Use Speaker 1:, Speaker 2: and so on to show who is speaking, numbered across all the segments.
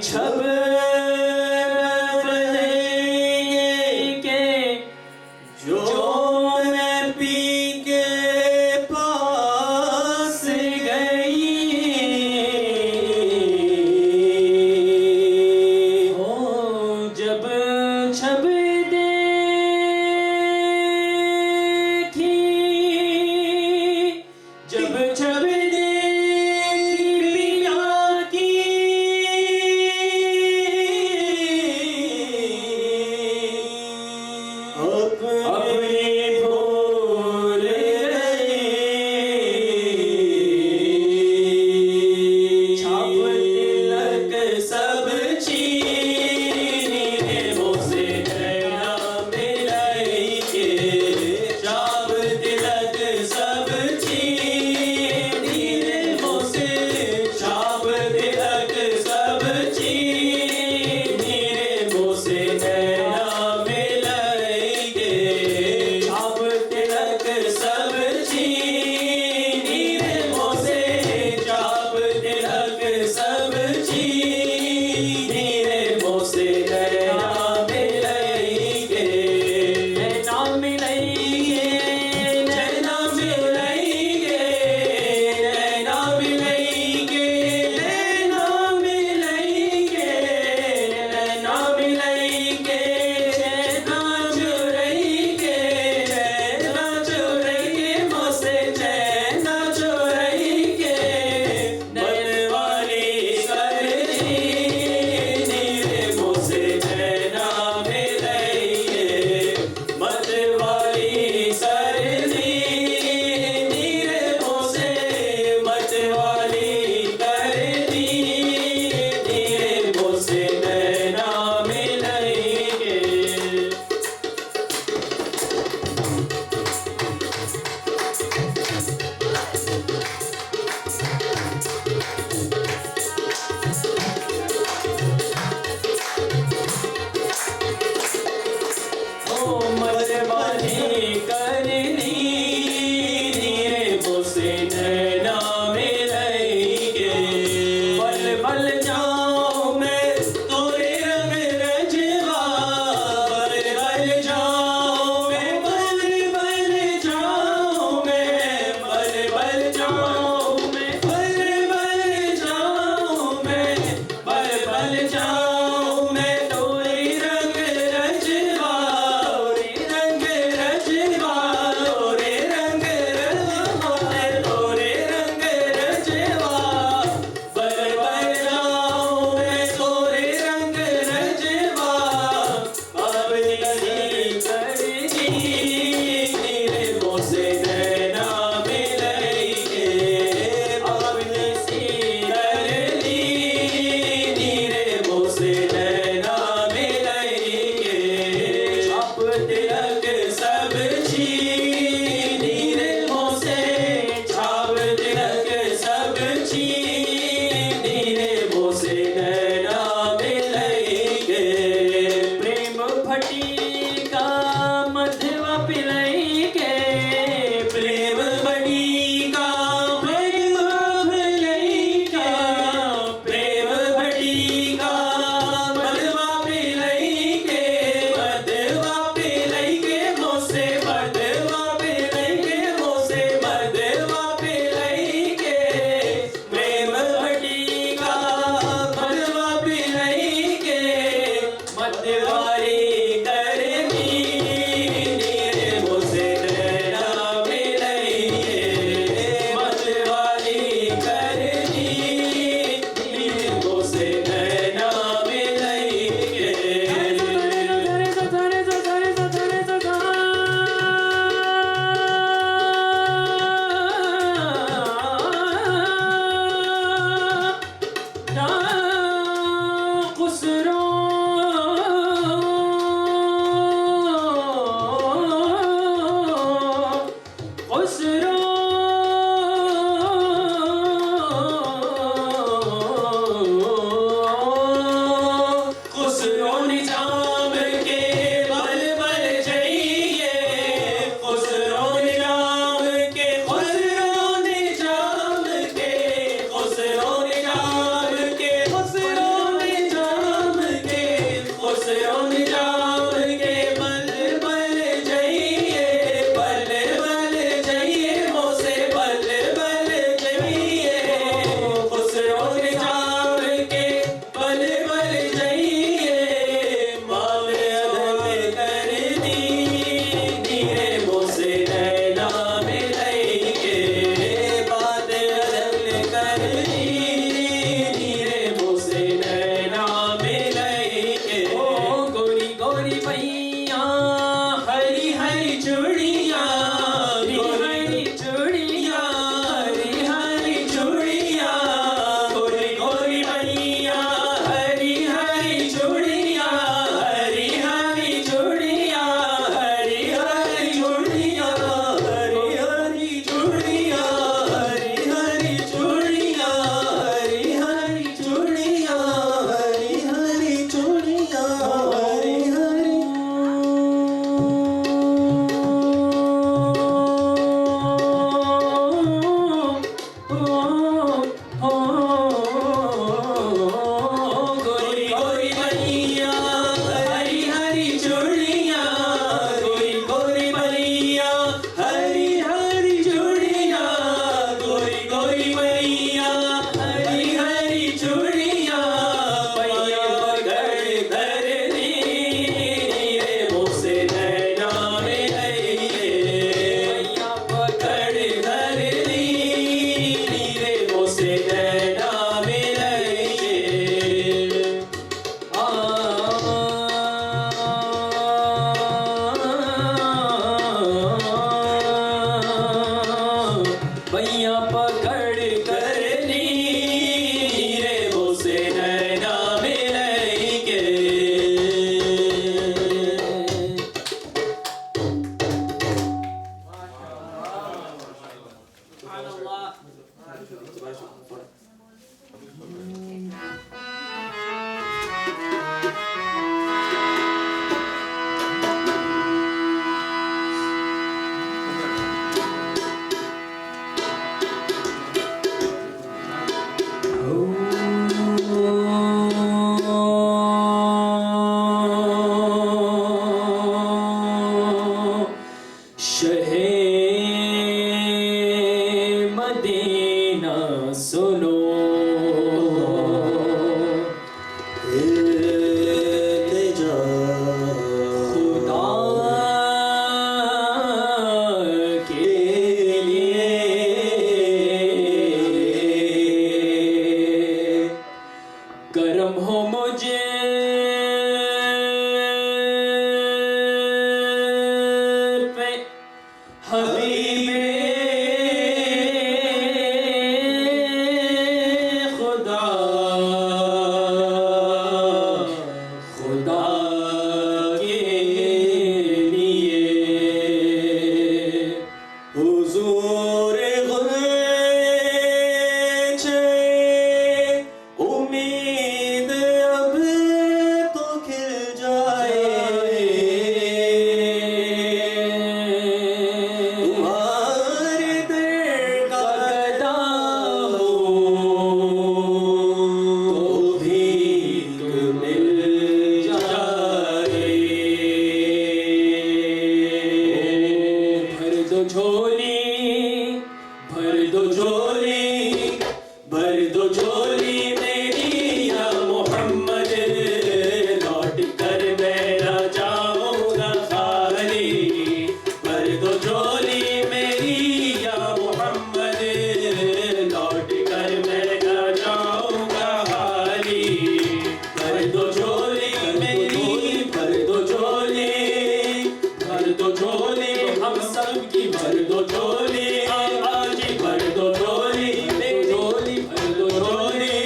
Speaker 1: छब बने के जो मैं पी के पास गई हो जब छब देखी जब छब मिल जाए। भर दो झोली, भर दो झोली, भर दो झोली मेरी या मोहम्मद, लौट कर मैं न जाऊंगा खाली। भर दो झोली मेरी या मोहम्मद, लौट कर मैं न जाऊंगा खाली। भर दो झोली मेरी, भर दो झोली, भर दो झोली हम सब की, भर दो झोली आज, भर दो झोली मेरी झोली, भर दो झोली,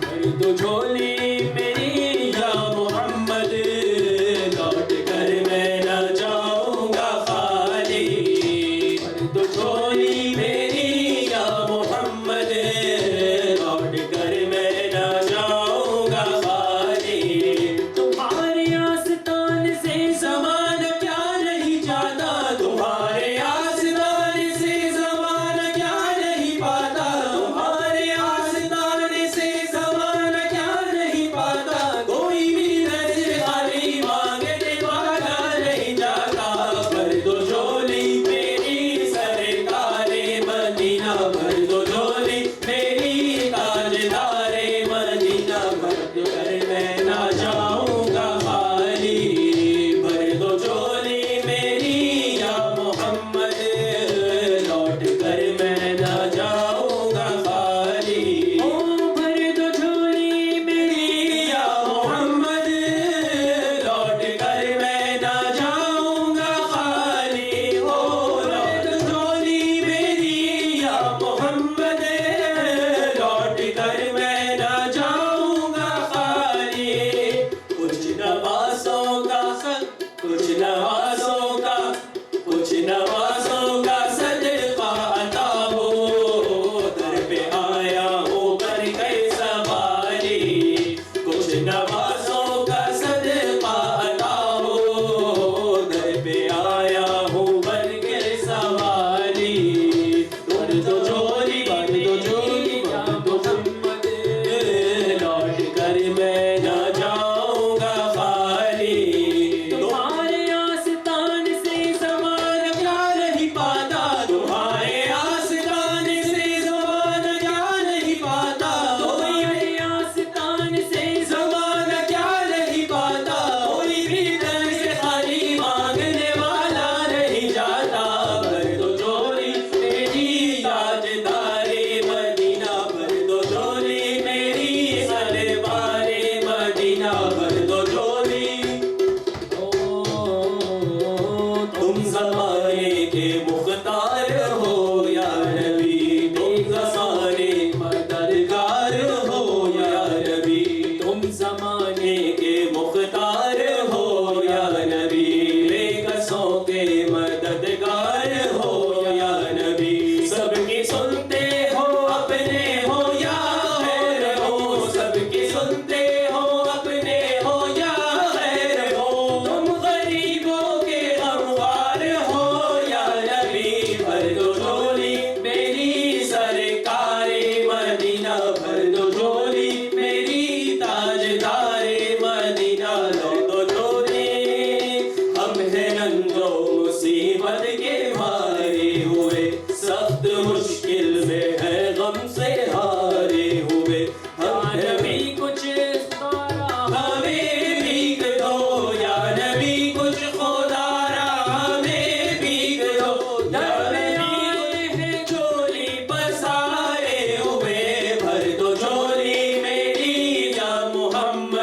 Speaker 1: भर दो झोली मेरी या मोहम्मद, लौट कर मैं न जाऊंगा खाली। भर दो झोली मेरी या मोहम्मद, लौट कर मैं न जाऊंगा खाली। तुम्हारे आस्तान से ज़माना क्या नहीं जाता, तुम्हारे आस्तान से ज़माना क्या नहीं पाता, तुम्हारे आस्तान से ज़माना क्या नहीं पाता। कोई भी नज़र खाली मांगने वाला नहीं जाता। भर दो झोली मेरी सरकारे मदीना, भर दो झोली मेरी ताजदारे मदीना, भर कर मैं ना जाऊंगा खाली। भर दो झोली मेरी या मोहम्मद, लौट कर मैं ना जाऊंगा खाली। ओ भर दो झोली मेरी या मोहम्मद, लौट कर मैं ना जाऊंगा खाली। ओ लौट झोली मेरी या मोहम्मद, लौट कर मैं ना जाऊंगा खाली। कुछ नवाज़ों का, कुछ नवाज़ों का, कुछ नवाज़ों का सदका अता हो, दर पे आया हो कर कैसा वाली। कुछ नवाज़ों का सदका अता हो, दर पे आया हो बर के सवाली। भर दो झोली, भर दो झोली या मोहम्मद, लौट कर मैं न जाऊंगा खाली। तुम्हारे आस्तान से ज़माना क्या नहीं पाता, तुम्हारे आस्तान से ज़माना क्या नहीं पाता, तुम्हारे आस्तान से ज़माना क्या नहीं पाता। कोई भी दर से खाली मांगने वाला नहीं जाता। भर दो झोली मेरी ताजदारे मदीना, भर दो झोली मेरी सरवारे मदीना, भर दो झोली। तुम ज़माने के मुख्तार हो या नबी, तुम ज़माने मददगार हो या नबी, तुम ज़माने के मुख्तार हो या नबी, बेकसों के मददगार हो या नबी। सबकी सुनते हो अपने हो या गैर हो, सबकी सुनते हो अपने हो या गैर हो। तुम गरीबों के गमख्वार हो या नबी। भर दो झोली मेरी सरकारे मदीना, भर दो झोली मेरी ताजदारे मदीना, लो दो झोली। हम हैं रंगो मुसीबत के मारे हुए, सख्त मुश्किल में है गम से हारे हुए। हमें भी कुछ हमें भीग दो या नबी, कुछ खुदारा हमें भीग दो। नबी आए हैं झोली पसारे हुए, भर दो झोली मेरी या मोहम्मद,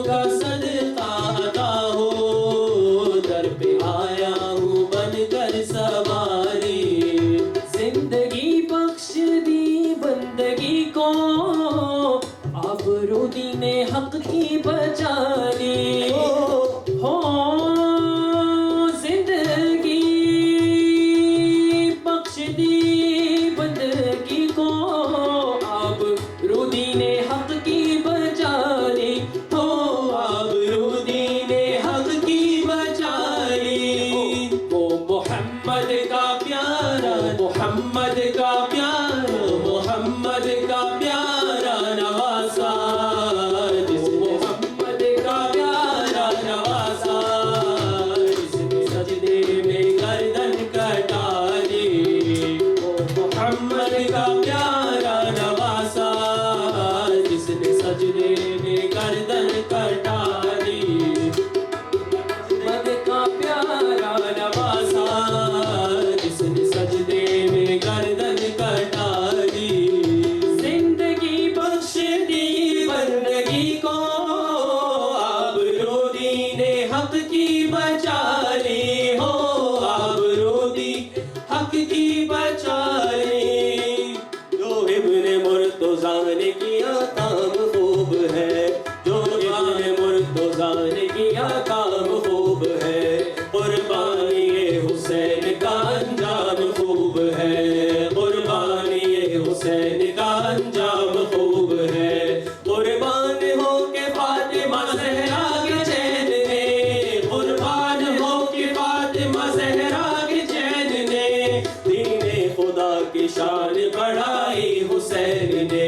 Speaker 1: का सदका अता हो, दर पे आया हूँ बनकर सवारी। जिंदगी बख्श दी बंदगी को, आबरू दीने हक की बचा ली। हो जिंदगी बख्श दी बंदगी को, आबरू दीने हक की बचा ली। हो आबरू दीने हक की बचा ली। वो मोहम्मद का प्यारा, मोहम्मद का प्यारा, मोहम्मद का प्यारा नवासा, जिस मोहम्मद का प्यारा नवासा, जिसने सजदे में गर्दन कटा ली। वो मोहम्मद का प्यारा नवासा, जिसने सजदे में गर्दन कटा ली। मोहम्मद का प्यारा नवासा, जिसने सजदे में गर्दन कटा ली। जिंदगी बख्श दी बंदगी को, आबरू दीने हक की बचा ली। हो आबरू दी हक की बचा ली। जो इब्ने मुर्तज़ा ने किया काम खूब है, जो इब्ने मुर्तज़ा ने किया काम खूब है। कुर्बानी हुसैन का अंजाम खूब है, कुर्बानी हुसैन का अंजाम खूब है। कुर्बान हो के फातिमा ज़हरा के चैन ने, कुर्बान हो के फातिमा ज़हरा के चैन ने, दीने खुदा की शान बढ़ाई हुसैन ने,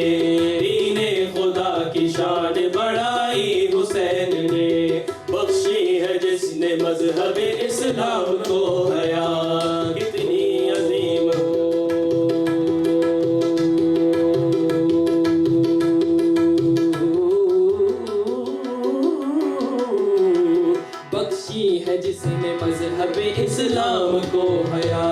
Speaker 1: दीने खुदा की शान बढ़ाई हुसैन ने। बख्शी है जिसने मजहब इस्लाम को हया, कितनी अजीम हो। बख्शी है जिसने मजहब इस्लाम को हया,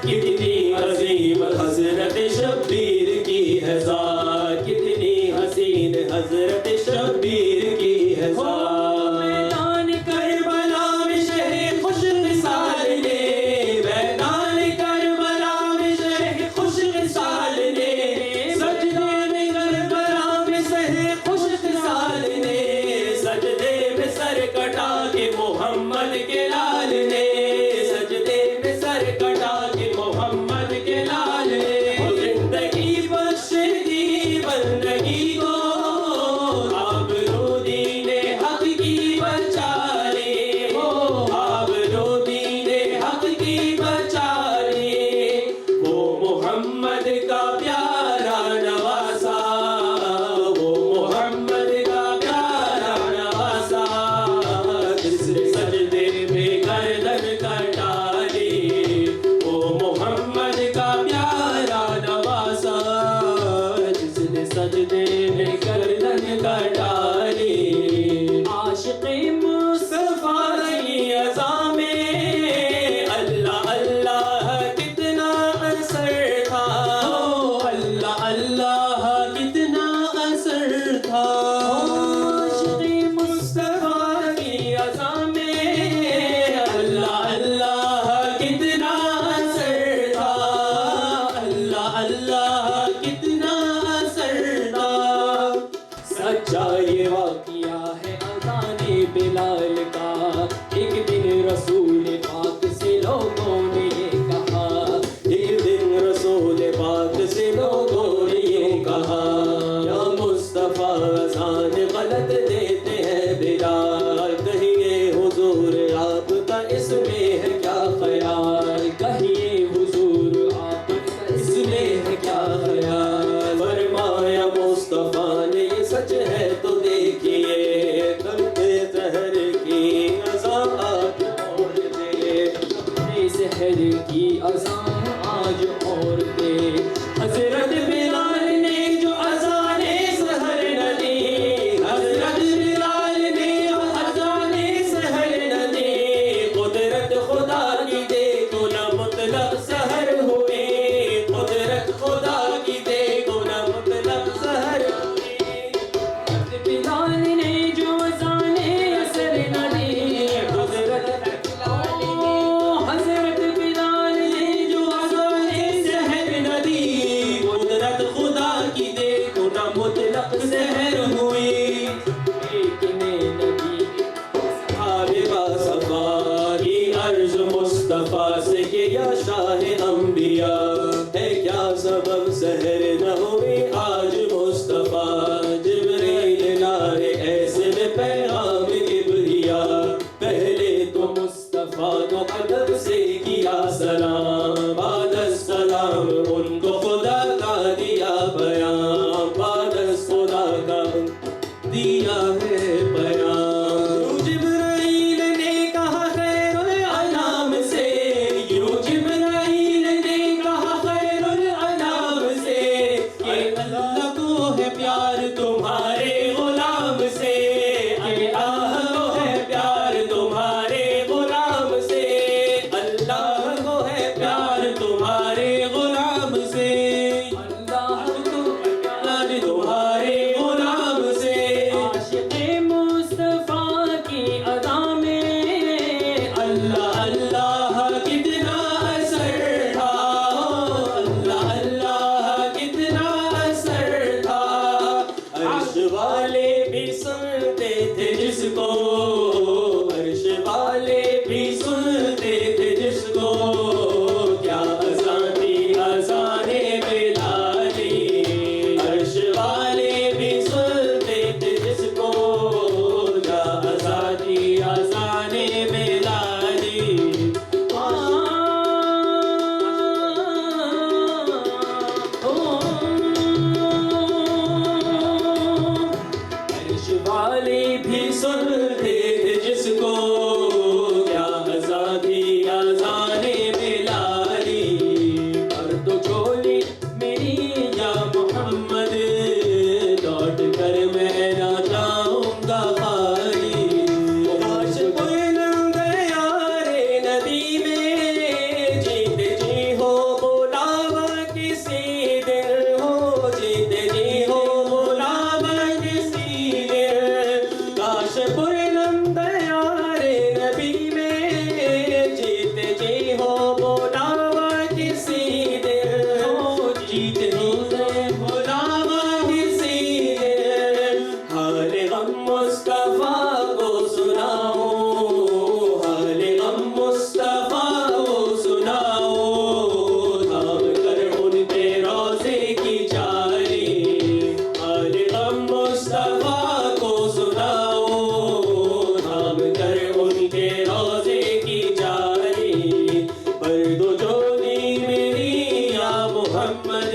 Speaker 1: कितनी अजीम हजरत शब्बीर की है ज़ात, कितनी हसीन हजरत शब्बीर की है ज़ात। मैदान करबला में शह खुश मिसाल ने, मैदान करबला में शह खुश मिसाल ने, सजदे में करबला में शह खुश मिसाल ने, सजदे में सर कटा के मोहम्मद के लाल ने, सजदे में सर कटा के मोहम्मद के लाल ने। जिंदगी बख्श दी बंदगी को, आबरू दीने हक की बचा ली। हो आबरू दीने हक की बचा ली। वो मोहम्मद का प्यारा नवासा, वो मोहम्मद का प्यारा नवासा, जिसने सजदे में गर्दन कटा ली। वो मोहम्मद का प्यारा नवासा, जिसने सजदे में गर्दन कटा ली। आशिक़े मुस्तफ़ा की अज़ा में अल्लाह अल्लाह कितना असर था। हो अल्लाह अल्लाह कितना असर था। आशिक़े मुस्तफ़ा की अज़ा में अल्लाह अल्लाह कितना असर था। अल्लाह अल्लाह कितना असर था। सच्चा ये वाक़िया है अज़ाने बिलाल का। एक दिन रसूल पाक से लोगों ने ये कहा, एक दिन रसूल पाक से लोगों ने ये कहा, या मुस्तफ़ा अज़ान गलत देते हैं बिलाल, कहिए हुजूर आपका इसमें है क्या ख्याल, कहिए हुजूर आपका इसमें है क्या ख्याल। फरमाया मुस्तफ़ा ने ये सच है तो देखिए, करते सहर की अज़ा आज और दे, करते सहर की अज़ा आज और दे। हज़रत बिलाल ने जो अज़ाने सहर न दी, हज़रत बिलाल ने जो अज़ाने सहर न दी, कुदरत शाह अंबिया है क्या सबब सहर न हुए आज मुस्तफा जिब्रील लाए ऐसे में पैगाम किबरिया पहले तो मुस्तफा को अदब से किया सलाम बाद सलाम उनको खुदा का दिया बयान बाद खुदा का दिया है बयान जिब्राइल ने कहा खैरुल अनाम से यूं जिब्राइल ने कहा खैरुल अनाम से ये अल्लाह को है प्यार तुम्हारे गुलाम से अल्लाह को है प्यार तुम्हारे गुलाम से अल्लाह को है प्यार तुम्हारे गुलाम से अल्लाह को है प्यार तुम्हारे गुलाम से
Speaker 2: आशिक़े मुस्तफ़ा की अदा में
Speaker 1: अल्लाह अल्लाह कितना असर था अल्लाह अल्लाह कितना असर था अर्श वाले भी सुनते थे जिसको अर्श वाले भी सुनते थे जिसको क्या अज़ान थी अज़ाने बिलाली अर्श वाले भी सुनते थे जिसको क्या अज़ान थी अज़ाने बिलाली अर्श वाले भी सुनते थे जिसको क्या अज़ान थी अज़ाने बिलाली और तो झोली मेरी या मोहम्मद लौट कर मैं ना जाऊंगा खाली काश कोई नंद यारे नदी में जीते जी हो बुलावा किसी दिन हो जीते जी हो बुलावा किसी दिन काश कोई नंद यारे नबी में जीते जी हो बुलावा किसी दिन हो जीते जी बुलावा किसी दिन हाल गम मुस्तफा को सुनाओ हाल गम मुस्तफा को सुनाओ थाम कर उनके रोज़े की जारी हाल गम मुस्तफा को सुनाओ थाम कर उनके रोज़े की जारी पर दो जोड़ी मेरी या मोहम्मद